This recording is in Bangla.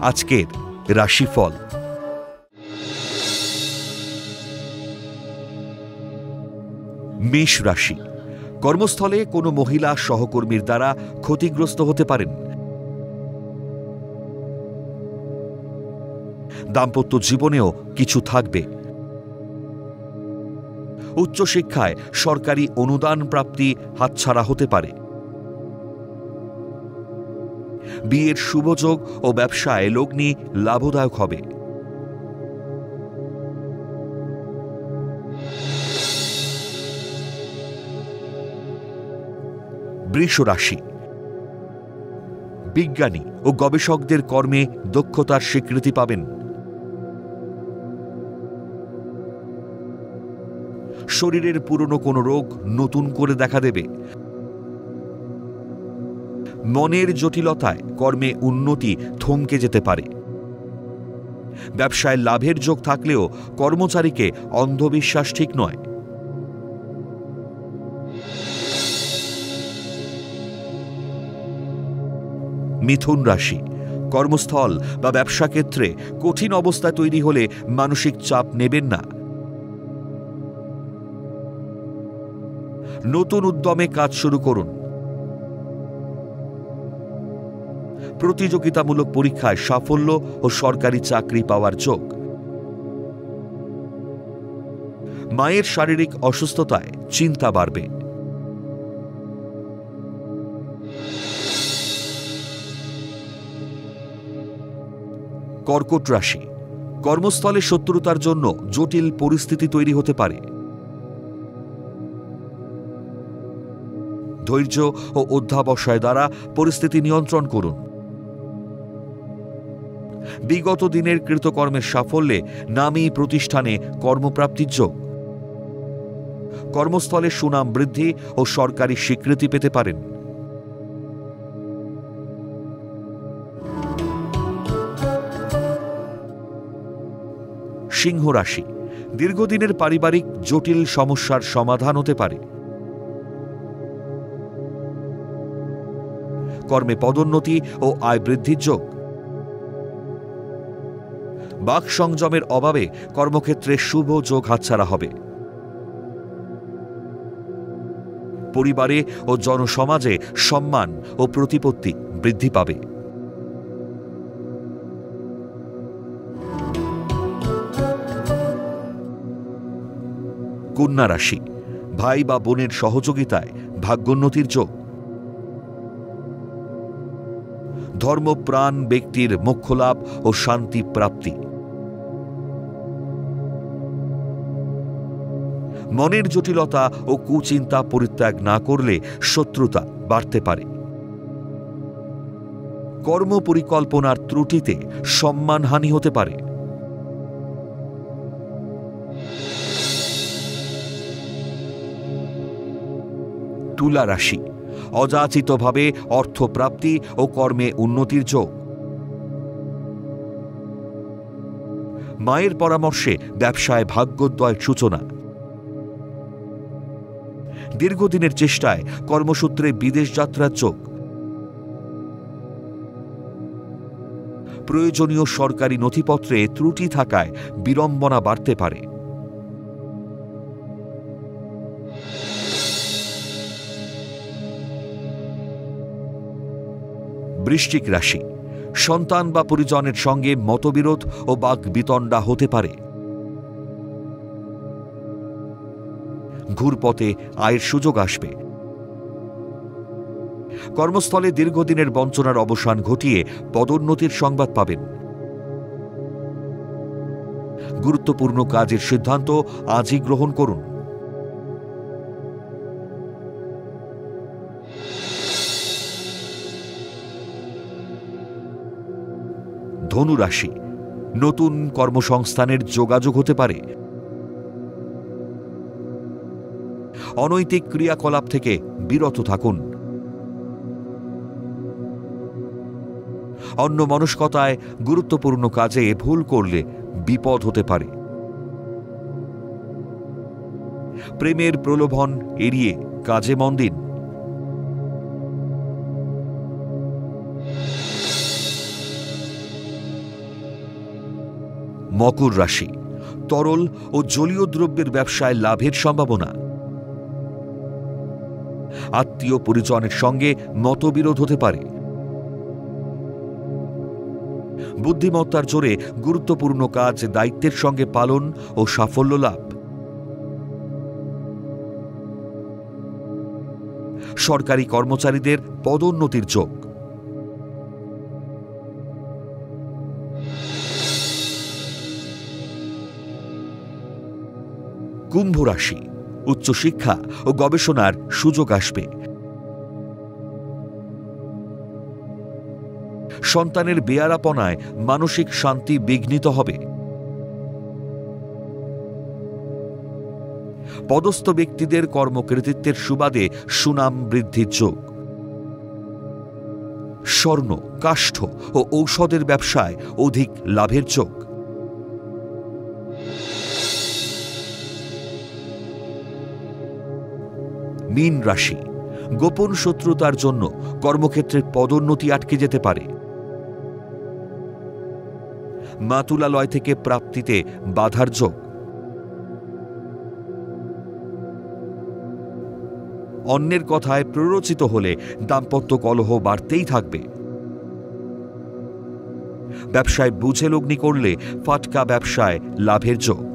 আজকের রাশিফল। মেষ রাশি। কর্মস্থলে কোনো মহিলা সহকর্মীর দ্বারা ক্ষতিগ্রস্ত হতে পারেন। দাম্পত্য জীবনেও কিছু থাকবে। উচ্চশিক্ষায় সরকারি অনুদান প্রাপ্তি হাতছাড়া হতে পারে। বিয়ের শুভযোগ ও ব্যবসায় লগ্নি লাভদায়ক হবে। বৃষ রাশি। বিজ্ঞানী ও গবেষকদের কর্মে দক্ষতার স্বীকৃতি পাবেন। শরীরের পুরনো কোনো রোগ নতুন করে দেখা দেবে। মনের জটিলতায় কর্মে উন্নতি থমকে যেতে পারে। ব্যবসায় লাভের যোগ থাকলেও কর্মচারীকে অন্ধবিশ্বাস ঠিক নয়। মিথুন রাশি। কর্মস্থল বা ব্যবসা ক্ষেত্রে কঠিন অবস্থা তৈরি হলে মানসিক চাপ নেবেন না। নতুন উদ্যমে কাজ শুরু করুন। প্রতিযোগিতামূলক পরীক্ষায় সাফল্য ও সরকারি চাকরি পাওয়ার যোগ। মায়ের শারীরিক অসুস্থতায় চিন্তা বাড়বে। কর্কট রাশি। কর্মস্থলে শত্রুতার জন্য জটিল পরিস্থিতি তৈরি হতে পারে। ধৈর্য ও অধ্যাবসায় দ্বারা পরিস্থিতি নিয়ন্ত্রণ করুন। বিগত দিনের কৃতকর্মের সাফল্যে নামী প্রতিষ্ঠানে কর্মপ্রাপ্তির যোগ। কর্মস্থলে সুনাম বৃদ্ধি ও সরকারি স্বীকৃতি পেতে পারেন। সিংহ রাশি। দীর্ঘদিনের পারিবারিক জটিল সমস্যার সমাধান হতে পারে। কর্মে পদোন্নতি ও আয় বৃদ্ধির যোগ। বাক সংযমের অভাবে কর্মক্ষেত্রে শুভ যোগ হাতছাড়া হবে। পরিবারে ও জনসমাজে সম্মান ও প্রতিপত্তি বৃদ্ধি পাবে। কন্যা রাশি। ভাই বা বোনের সহযোগিতায় ভাগ্যোন্নতির যোগ। ধর্মপ্রাণ ব্যক্তির মোক্ষলাভ ও শান্তি প্রাপ্তি। মনের জটিলতা ও কুচিন্তা পরিত্যাগ না করলে শত্রুতা বাড়তে পারে। কর্ম পরিকল্পনার ত্রুটিতে সম্মানহানি হতে পারে। তুলা রাশি। অযাচিতভাবে অর্থপ্রাপ্তি ও কর্মে উন্নতির যোগ। মায়ের পরামর্শে ব্যবসায় ভাগ্যোদয়ের সূচনা। দীর্ঘদিনের চেষ্টায় কর্মসূত্রে বিদেশ যাত্রার যোগ। প্রয়োজনীয় সরকারি নথিপত্রে ত্রুটি থাকায় বিড়ম্বনা বাড়তে পারে। বৃশ্চিক রাশি। সন্তান বা পরিজনের সঙ্গে মতবিরোধ ও বাকবিতণ্ডা হতে পারে। ঘুরপথে আয়ের সুযোগ আসবে। কর্মস্থলে দীর্ঘদিনের বঞ্চনার অবসান ঘটিয়ে পদোন্নতির সংবাদ পাবেন। গুরুত্বপূর্ণ কাজের সিদ্ধান্ত আজই গ্রহণ করুন। ধনু রাশি। নতুন কর্মসংস্থানের যোগাযোগ হতে পারে। অনৈতিক ক্রিয়াকলাপ থেকে বিরত থাকুন। অন্যমনস্কতায় গুরুত্বপূর্ণ কাজে ভুল করলে বিপদ হতে পারে। প্রেমের প্রলোভন এড়িয়ে কাজে মন দিন। মকর রাশি, তরল ও জলীয় দ্রব্যের ব্যবসায় লাভের সম্ভাবনা। আত্মীয় পরিজনের সঙ্গে মতবিরোধ হতে পারে। বুদ্ধিমত্তার জোরে গুরুত্বপূর্ণ কাজ দায়িত্বের সঙ্গে পালন ও সাফল্য লাভ। সরকারি কর্মচারীদের পদোন্নতির যোগ। কুম্ভ রাশি, উচ্চশিক্ষা ও গবেষণার সুযোগ আসবে। সন্তানের বেয়ারাপনায় মানসিক শান্তি বিঘ্নিত হবে। পদস্থ ব্যক্তিদের কর্মকৃতিত্বের সুবাদে সুনাম বৃদ্ধির যোগ। স্বর্ণ, কাষ্ঠ ও ঔষধের ব্যবসায় অধিক লাভের যোগ। মীন রাশি, গোপন শত্রুতার জন্য কর্মক্ষেত্রের পদোন্নতি আটকে যেতে পারে। মাতুলালয় থেকে প্রাপ্তিতে বাধার যোগ। অন্যের কথায় প্ররোচিত হলে দাম্পত্য কলহ বাড়তেই থাকবে। ব্যবসায় বুঝে লগ্নি করলে ফাটকা ব্যবসায় লাভের যোগ।